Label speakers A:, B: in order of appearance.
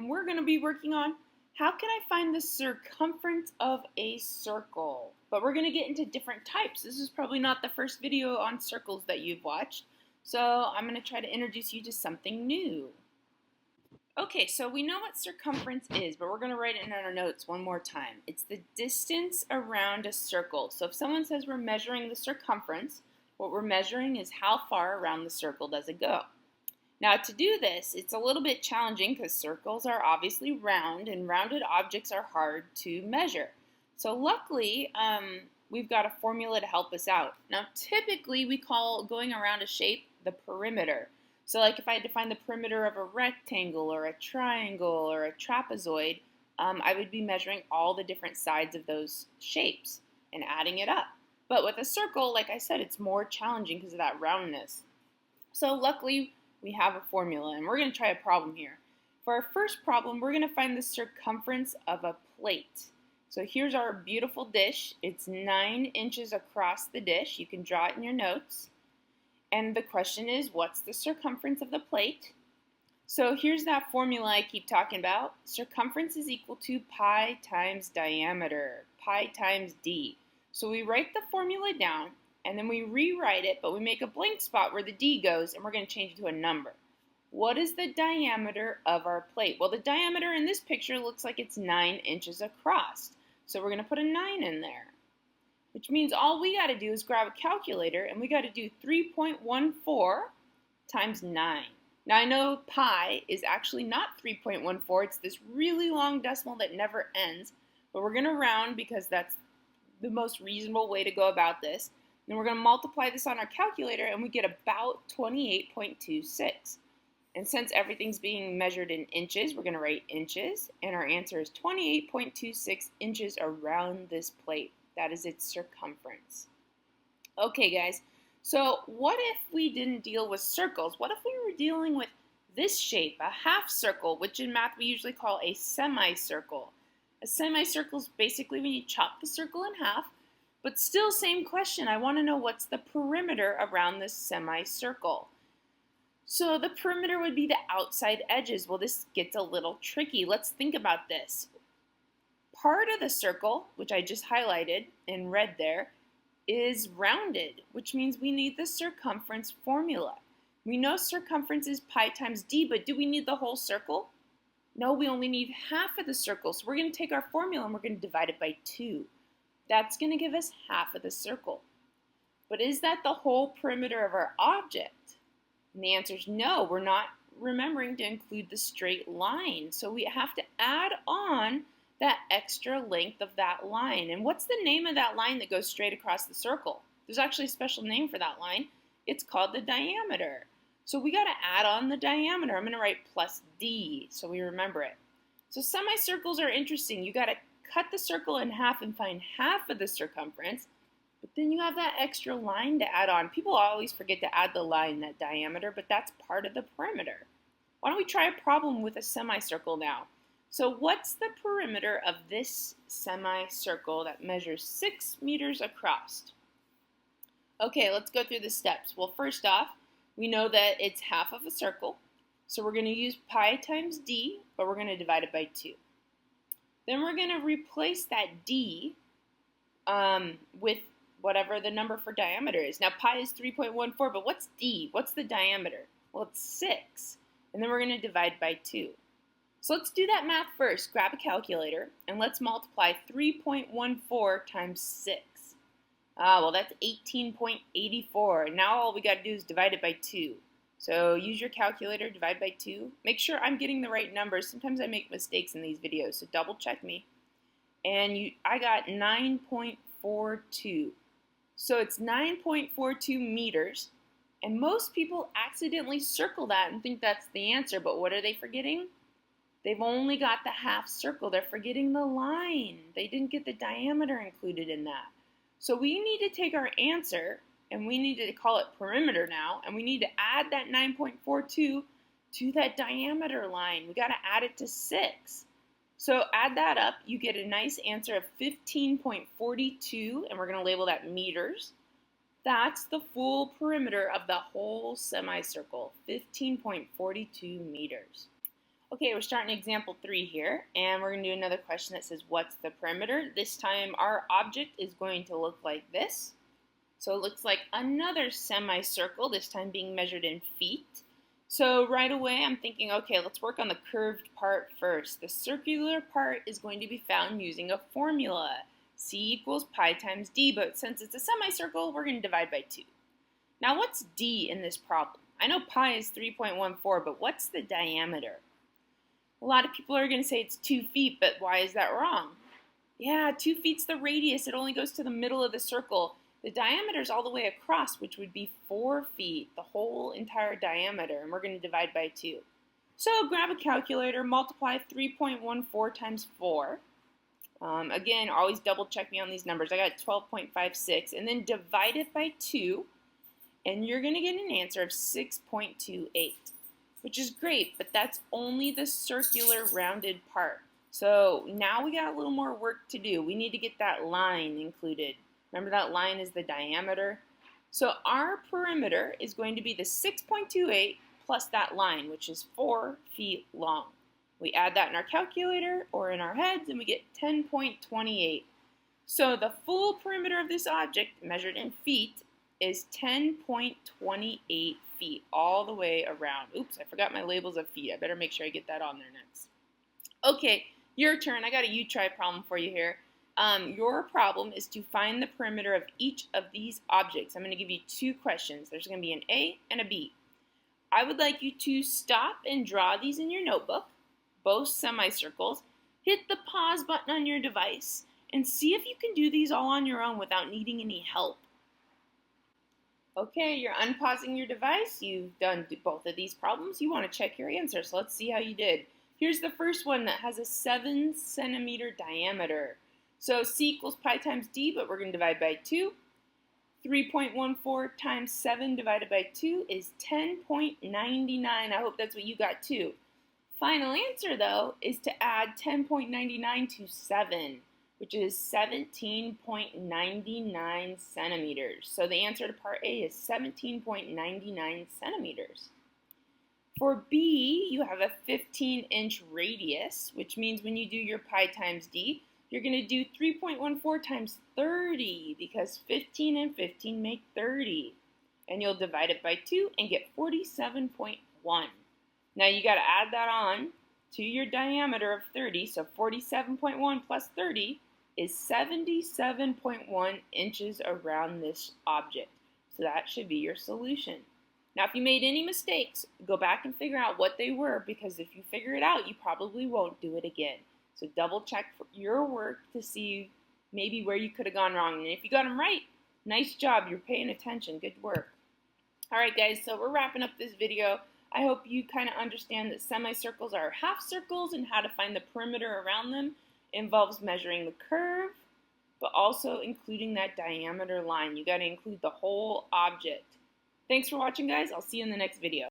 A: and we're going to be working on how can I find the circumference of a circle. But we're going to get into different types. This is probably not the first video on circles that you've watched, so I'm going to try to introduce you to something new. Okay, so we know what circumference is, but we're going to write it in our notes one more time. It's the distance around a circle. So if someone says we're measuring the circumference, what we're measuring is how far around the circle does it go. Now to do this, it's a little bit challenging because circles are obviously round and rounded objects are hard to measure. So luckily, we've got a formula to help us out. Now typically we call going around a shape the perimeter. So like if I had to find the perimeter of a rectangle or a triangle or a trapezoid, I would be measuring all the different sides of those shapes and adding it up. But with a circle, like I said, it's more challenging because of that roundness. So luckily, we have a formula, and we're going to try a problem here. For our first problem, we're going to find the circumference of a plate. So here's our beautiful dish. It's 9 inches across the dish. You can draw it in your notes. And the question is, what's the circumference of the plate? So here's that formula I keep talking about. Circumference is equal to pi times diameter, pi times d. So we write the formula down, and then we rewrite it, but we make a blank spot where the d goes, and we're going to change it to a number. What is the diameter of our plate? Well, the diameter in this picture looks like it's 9 inches across. So we're going to put a 9 in there, which means all we got to do is grab a calculator, and we got to do 3.14 times 9. Now I know pi is actually not 3.14. It's this really long decimal that never ends, but we're going to round because that's the most reasonable way to go about this. Then we're going to multiply this on our calculator, and we get about 28.26. And since everything's being measured in inches, we're going to write inches, and our answer is 28.26 inches around this plate. That is its circumference. Okay, guys, so what if we didn't deal with circles? What if we were dealing with this shape, a half circle, which in math we usually call a semicircle? A semicircle is basically when you chop the circle in half. But still, same question. I want to know what's the perimeter around this semicircle. So the perimeter would be the outside edges. Well, this gets a little tricky. Let's think about this. Part of the circle, which I just highlighted in red there, is rounded, which means we need the circumference formula. We know circumference is pi times d, but do we need the whole circle? No, we only need half of the circle. So we're going to take our formula and we're going to divide it by 2. That's going to give us half of the circle. But is that the whole perimeter of our object? And the answer is no. We're not remembering to include the straight line. So we have to add on that extra length of that line. And what's the name of that line that goes straight across the circle? There's actually a special name for that line. It's called the diameter. So we got to add on the diameter. I'm going to write plus d so we remember it. So semicircles are interesting. You got to cut the circle in half and find half of the circumference, but then you have that extra line to add on. People always forget to add the line, that diameter, but that's part of the perimeter. Why don't we try a problem with a semicircle now? So what's the perimeter of this semicircle that measures 6 meters across? Okay, let's go through the steps. Well, first off, we know that it's half of a circle, so we're going to use pi times d, but we're going to divide it by 2. Then we're going to replace that d with whatever the number for diameter is. Now pi is 3.14, but what's d? What's the diameter? Well, it's 6. And then we're going to divide by 2. So let's do that math first. Grab a calculator and let's multiply 3.14 times 6. Well, that's 18.84. Now all we got to do is divide it by 2. So use your calculator, divide by 2. Make sure I'm getting the right numbers. Sometimes I make mistakes in these videos, so double check me. And I got 9.42. So it's 9.42 meters. And most people accidentally circle that and think that's the answer, but what are they forgetting? They've only got the half circle. They're forgetting the line. They didn't get the diameter included in that. So we need to take our answer, and we need to call it perimeter now, and we need to add that 9.42 to that diameter line. We got to add it to 6. So add that up, you get a nice answer of 15.42, and we're going to label that meters. That's the full perimeter of the whole semicircle, 15.42 meters. Okay, we're starting example 3 here, and we're going to do another question that says, what's the perimeter? This time our object is going to look like this. So it looks like another semicircle, this time being measured in feet. So right away I'm thinking, okay, let's work on the curved part first. The circular part is going to be found using a formula. C equals pi times d, but since it's a semicircle, we're going to divide by 2. Now what's d in this problem? I know pi is 3.14, but what's the diameter? A lot of people are going to say it's 2 feet, but why is that wrong? Yeah, 2 feet's the radius. It only goes to the middle of the circle. The diameter is all the way across, which would be 4 feet, the whole entire diameter, and we're going to divide by 2. So grab a calculator, multiply 3.14 times 4. Again, always double check me on these numbers. I got 12.56, and then divide it by 2, and you're going to get an answer of 6.28. Which is great, but that's only the circular rounded part. So now we got a little more work to do. We need to get that line included. Remember that line is the diameter? So our perimeter is going to be the 6.28 plus that line, which is 4 feet long. We add that in our calculator or in our heads and we get 10.28. So the full perimeter of this object measured in feet is 10.28 feet all the way around. Oops, I forgot my labels of feet. I better make sure I get that on there next. Okay, your turn. I got a you-try problem for you here. Your problem is to find the perimeter of each of these objects. I'm going to give you 2 questions. There's going to be an A and a B. I would like you to stop and draw these in your notebook, both semicircles. Hit the pause button on your device and see if you can do these all on your own without needing any help. Okay, you're unpausing your device. You've done both of these problems. You want to check your answer, so let's see how you did. Here's the first one that has a 7 centimeter diameter. So C equals pi times d, but we're going to divide by 2. 3.14 times 7 divided by 2 is 10.99. I hope that's what you got too. Final answer, though, is to add 10.99 to 7. Which is 17.99 centimeters. So the answer to part A is 17.99 centimeters. For B, you have a 15-inch radius, which means when you do your pi times d, you're going to do 3.14 times 30, because 15 and 15 make 30. And you'll divide it by 2 and get 47.1. Now you got to add that on to your diameter of 30, so 47.1 plus 30 is 77.1 inches around this object. So that should be your solution. Now if you made any mistakes, go back and figure out what they were, because if you figure it out, you probably won't do it again. So double check your work to see maybe where you could have gone wrong. And if you got them right, nice job, you're paying attention, good work. Alright guys, so we're wrapping up this video. I hope you kind of understand that semicircles are half circles and how to find the perimeter around them. Involves measuring the curve, but also including that diameter line. You got to include the whole object. Thanks for watching, guys. I'll see you in the next video.